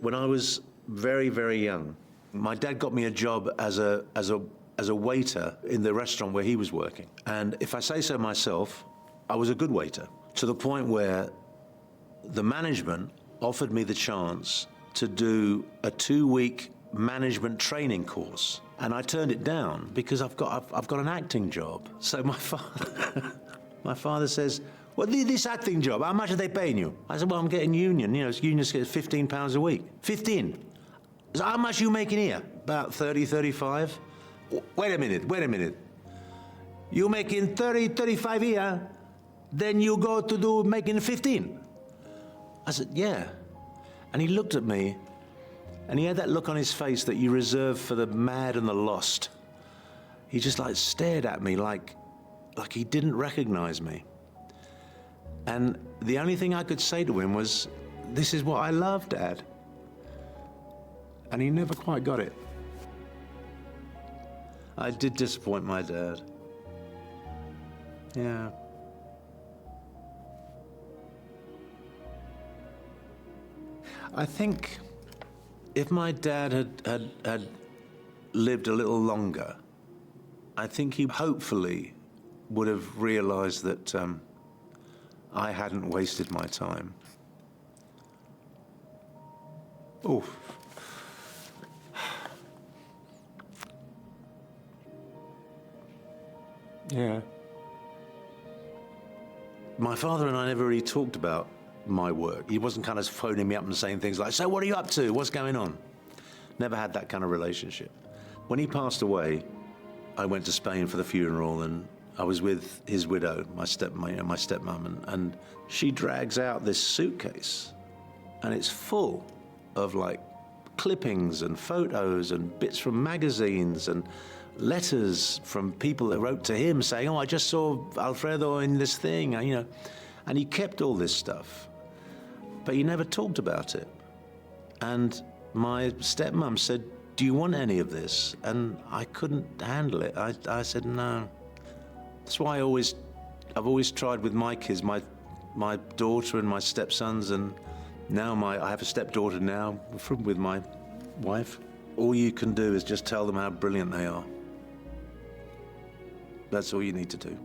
When I was very, very young, my dad got me a job as a waiter in the restaurant where he was working. And if I say so myself, I was a good waiter, to the point where the management offered me the chance to do a 2-week management training course. And I turned it down because I've got an acting job. So my father says, well, this acting job, how much are they paying you? I said, well, I'm getting union. You know, unions get £15 a week. 15. So how much are you making here? About 30, 35. Wait a minute. You making 30, 35 here, then you go to do making 15. I said, yeah. And he looked at me, and he had that look on his face that you reserve for the mad and the lost. He just like stared at me like he didn't recognize me. And the only thing I could say to him was, this is what I love, Dad. And he never quite got it. I did disappoint my dad. Yeah. I think if my dad had lived a little longer, I think he hopefully would have realized that I hadn't wasted my time. Oof. Yeah. My father and I never really talked about my work. He wasn't kind of phoning me up and saying things like, so what are you up to? What's going on? Never had that kind of relationship. When he passed away, I went to Spain for the funeral, and I was with his widow, my stepmom, and she drags out this suitcase, and it's full of like clippings and photos and bits from magazines and letters from people that wrote to him saying, oh, I just saw Alfredo in this thing, you know. And he kept all this stuff, but he never talked about it. And my stepmom said, do you want any of this? And I couldn't handle it. I said, no. That's why I've always tried with my kids, my daughter and my stepsons, and now I have a stepdaughter now with my wife. All you can do is just tell them how brilliant they are. That's all you need to do.